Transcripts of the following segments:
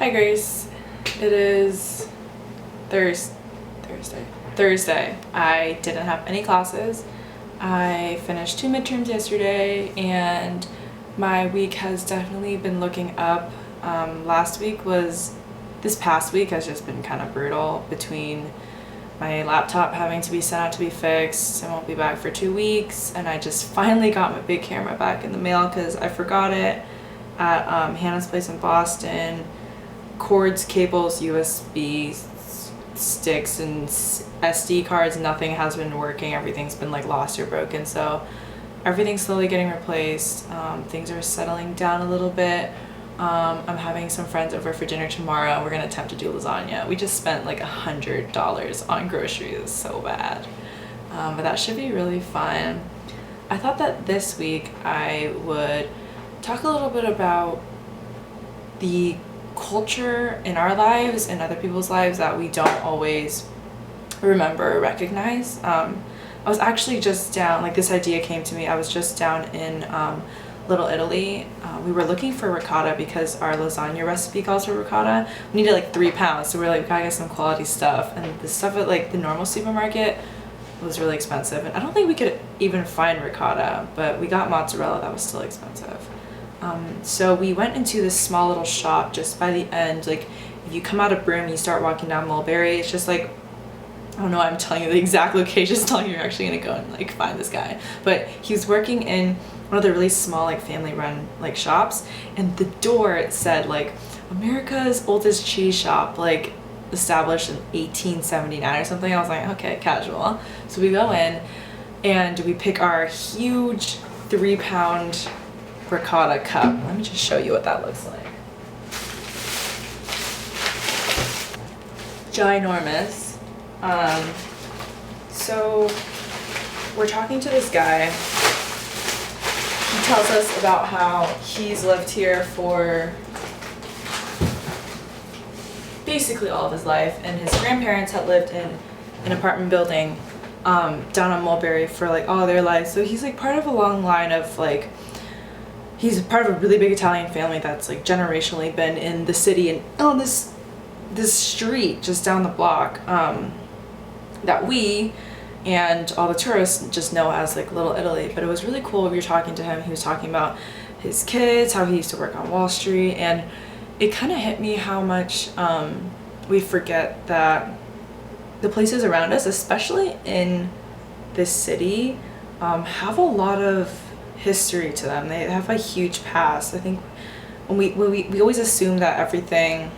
Hi Grace. It is Thursday. I didn't have any classes. I finished 2 midterms yesterday and my week has definitely been looking up. This past week has just been kind of brutal between my laptop having to be sent out to be fixed. I won't be back for 2 weeks, and I just finally got my big camera back in the mail because I forgot it at Hannah's place in Boston. Cords, cables, USB sticks, and SD cards, nothing has been working. Everything's been like lost or broken, so everything's slowly getting replaced. Things are settling down a little bit. I'm having some friends over for dinner tomorrow. We're gonna attempt to do lasagna. We just spent like $100 on groceries, so bad. But that should be really fun. I thought that this week I would talk a little bit about the culture in our lives and other people's lives that we don't always remember or recognize. I was actually just down, like this idea came to me, I was just down in Little Italy. We were looking for ricotta because our lasagna recipe calls for ricotta. We needed like 3 pounds, so we were like, we gotta get some quality stuff. And the stuff at like the normal supermarket was really expensive. And I don't think we could even find ricotta, but we got mozzarella that was still expensive. So we went into this small little shop just by the end. Like if you come out of Broome, you start walking down Mulberry. It's just like, I don't know why I'm telling you the exact location, just telling you you're actually gonna go and like find this guy. But he was working in one of the really small like family run like shops, and the door it said like America's oldest cheese shop, like established in 1879 or something. I was like, okay, casual. So we go in and we pick our huge 3-pound ricotta cup. Let me just show you what that looks like. Ginormous. So we're talking to this guy. He tells us about how he's lived here for basically all of his life, and his grandparents had lived in an apartment building down on Mulberry for like all their lives. So he's like part of a long line of like, he's part of a really big Italian family that's like generationally been in the city and on this street just down the block that we and all the tourists just know as like Little Italy. But it was really cool. We were talking to him. He was talking about his kids, how he used to work on Wall Street, and it kind of hit me how much we forget that the places around us, especially in this city, have a lot of history to them. They have a huge past. I think when we always assume that everything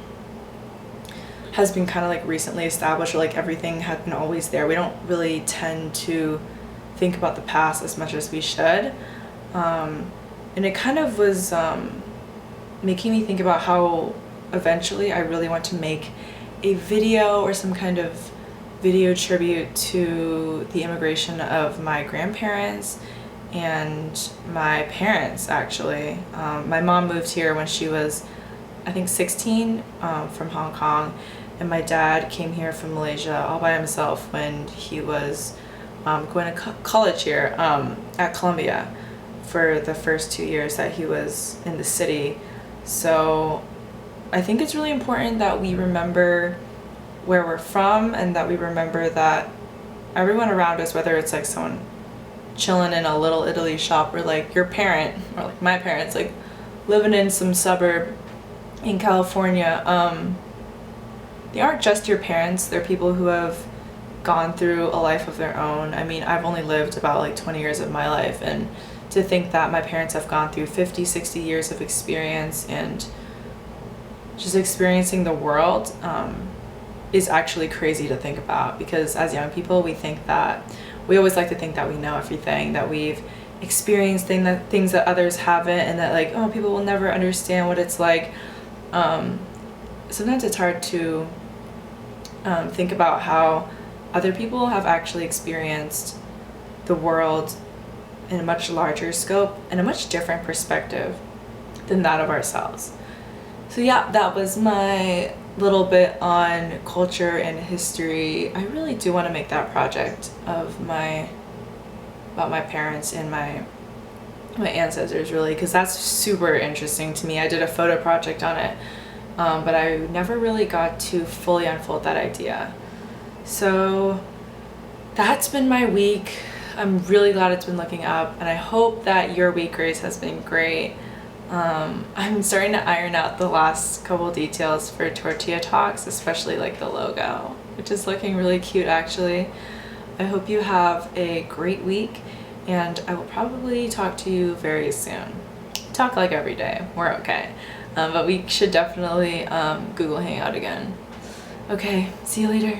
has been kind of like recently established, or like everything had been always there. We don't really tend to think about the past as much as we should. And it kind of was making me think about how eventually I really want to make a video or some kind of video tribute to the immigration of my grandparents and my parents, actually. My mom moved here when she was, I think, 16 from Hong Kong, and my dad came here from Malaysia all by himself when he was going to college here at Columbia for the first 2 years that he was in the city. So I think it's really important that we remember where we're from, and that we remember that everyone around us, whether it's like someone chilling in a Little Italy shop, or like your parent, or like my parents, like living in some suburb in California, they aren't just your parents. They're people who have gone through a life of their own. I mean, I've only lived about like 20 years of my life, and to think that my parents have gone through 50, 60 years of experience and just experiencing the world is actually crazy to think about. Because as young people, we always like to think that we know everything, that we've experienced things that others haven't, and that like, oh, people will never understand what it's like. Sometimes it's hard to think about how other people have actually experienced the world in a much larger scope and a much different perspective than that of ourselves. So yeah, that was my little bit on culture and history. I really do want to make that project of about my parents and my ancestors, really, because that's super interesting to me. I did a photo project on it, but I never really got to fully unfold that idea. So that's been my week. I'm really glad it's been looking up, and I hope that your week, Grace, has been great. I'm starting to iron out the last couple details for Tortilla Talks, especially like the logo, which is looking really cute actually. I hope you have a great week, and I will probably talk to you very soon. Talk like every day, we're okay. But we should definitely Google Hangout again. Okay, see you later.